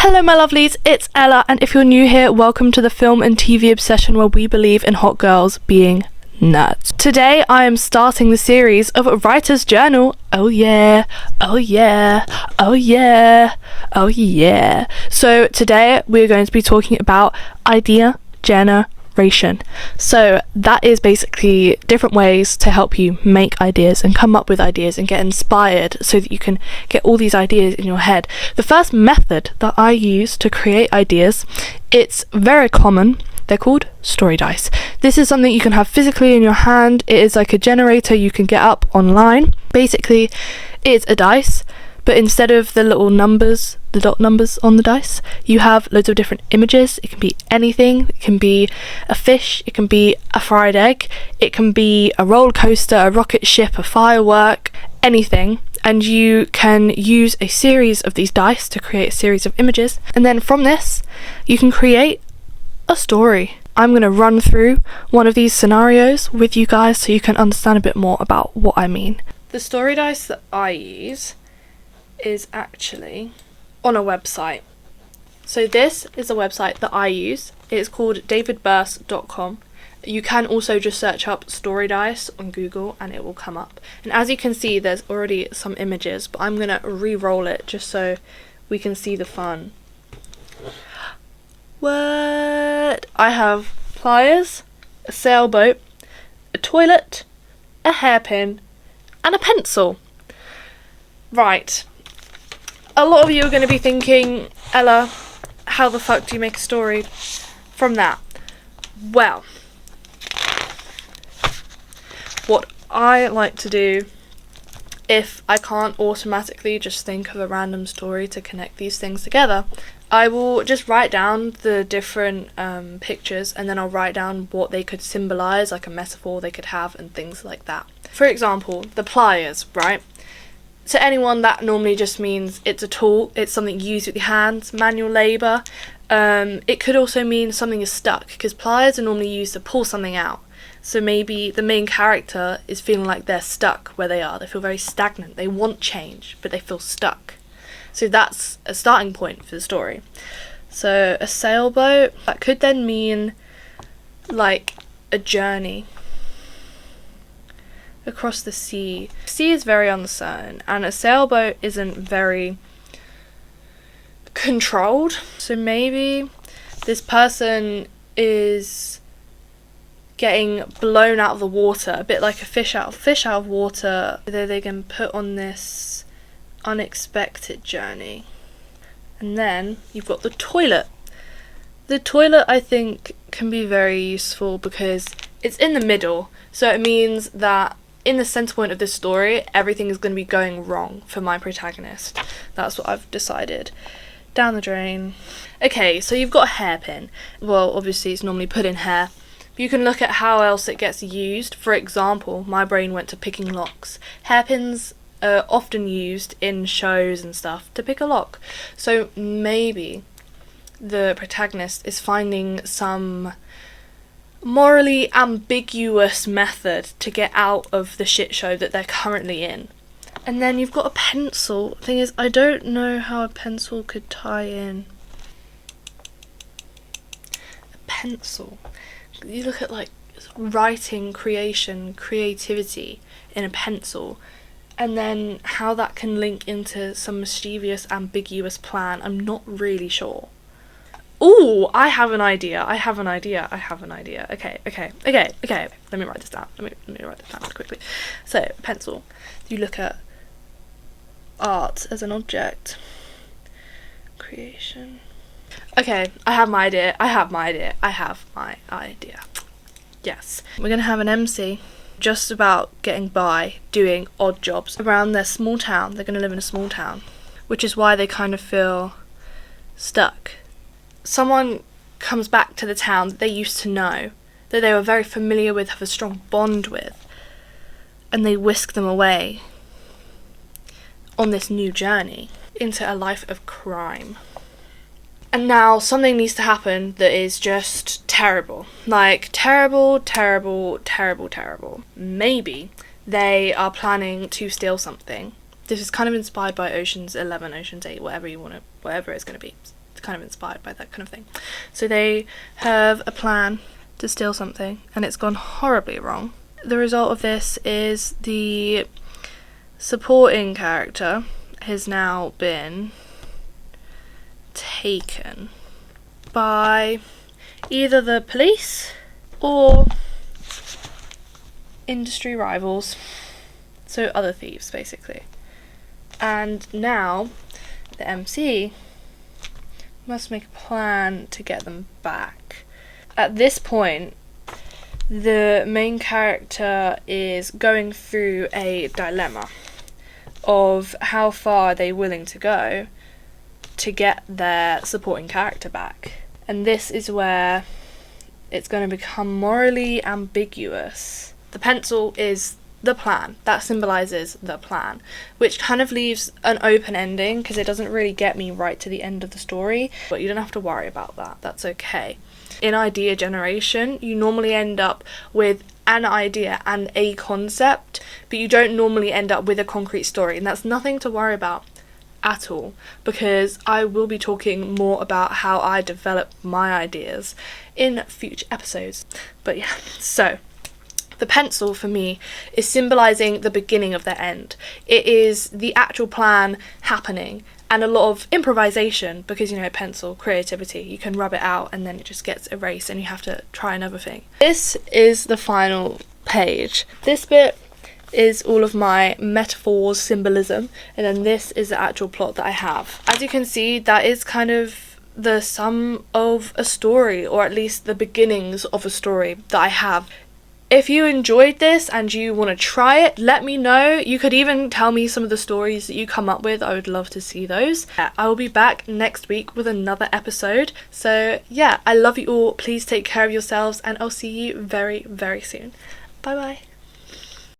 Hello my lovelies, it's Ella, and if you're new here, welcome to the film and TV obsession where we believe in hot girls being nuts. Today I am starting the series of a writer's journal. Oh yeah, oh yeah, oh yeah, oh yeah. So today we're going to be talking about idea generation. So that is basically different ways to help you make ideas and come up with ideas and get inspired so that you can get all these ideas in your head. The first method that I use to create ideas, it's very common. They're called story dice. This is something you can have physically in your hand. It is like a generator you can get up online. Basically, it's a dice, but instead of the little numbers, the dot numbers on the dice, you have loads of different images. It can be anything. It can be a fish, it can be a fried egg, it can be a roller coaster, a rocket ship, a firework, anything. And you can use a series of these dice to create a series of images. And then from this, you can create a story. I'm going to run through one of these scenarios with you guys so you can understand a bit more about what I mean. The story dice that I use is actually on a website. So this is a website that I use. It's called davidburst.com. You can also just search up story dice on Google and it will come up. And as you can see, there's already some images, but I'm going to re-roll it just so we can see the fun. What? I have pliers, a sailboat, a toilet, a hairpin, and a pencil. Right. A lot of you are going to be thinking, Ella, how the fuck do you make a story from that? Well, what I like to do, if I can't automatically just think of a random story to connect these things together, I will just write down the different pictures, and then I'll write down what they could symbolise, like a metaphor they could have and things like that. For example, the pliers, right? To anyone, that normally just means it's a tool, it's something used with your hands, manual labour. It could also mean something is stuck, because pliers are normally used to pull something out. So maybe the main character is feeling like they're stuck where they are. They feel very stagnant. They want change, but they feel stuck. So that's a starting point for the story. So a sailboat, that could then mean like a journey across the sea. Sea is very uncertain, and a sailboat isn't very controlled. So maybe this person is getting blown out of the water, a bit like a fish out of water. They can put on this unexpected journey. And then you've got the toilet. The toilet, I think, can be very useful because it's in the middle, so it means that in the center point of this story, everything is going to be going wrong for my protagonist. That's what I've decided. Down the drain. Okay, so you've got a hairpin. Well, obviously it's normally put in hair. You can look at how else it gets used. For example, my brain went to picking locks. Hairpins are often used in shows and stuff to pick a lock. So maybe the protagonist is finding some morally ambiguous method to get out of the shit show that they're currently in. And then you've got a pencil. Thing is, I don't know how a pencil could tie in. A pencil. You look at like writing, creation, creativity in a pencil, and then how that can link into some mischievous, ambiguous plan. I'm not really sure. Ooh, I have an idea. Okay. Let me write this down. Let me write this down quickly. So, pencil. You look at art as an object. Creation. Okay, I have my idea. Yes. We're going to have an MC just about getting by, doing odd jobs around their small town. They're going to live in a small town, which is why they kind of feel stuck. Someone comes back to the town that they used to know, that they were very familiar with, have a strong bond with, and they whisk them away on this new journey into a life of crime. And now something needs to happen that is just terrible. Like, terrible. Maybe they are planning to steal something. This is kind of inspired by Ocean's 11, Ocean's 8, whatever it's going to be. kind of inspired by that kind of thing. So they have a plan to steal something, and it's gone horribly wrong. The result of this is the supporting character has now been taken by either the police or industry rivals, so other thieves basically. And now the MC must make a plan to get them back. At this point, the main character is going through a dilemma of how far are they willing to go to get their supporting character back. And this is where it's going to become morally ambiguous. The pencil is the plan. That symbolises the plan, which kind of leaves an open ending because it doesn't really get me right to the end of the story, but you don't have to worry about that. That's okay. In idea generation, you normally end up with an idea and a concept, but you don't normally end up with a concrete story, and that's nothing to worry about at all, because I will be talking more about how I develop my ideas in future episodes. But yeah, so the pencil for me is symbolising the beginning of the end. It is the actual plan happening and a lot of improvisation, because, you know, pencil, creativity, you can rub it out and then it just gets erased and you have to try another thing. This is the final page. This bit is all of my metaphors, symbolism, and then this is the actual plot that I have. As you can see, that is kind of the sum of a story, or at least the beginnings of a story that I have. If you enjoyed this and you want to try it, let me know. You could even tell me some of the stories that you come up with. I would love to see those. I will be back next week with another episode. So yeah, I love you all. Please take care of yourselves and I'll see you very, very soon. Bye bye.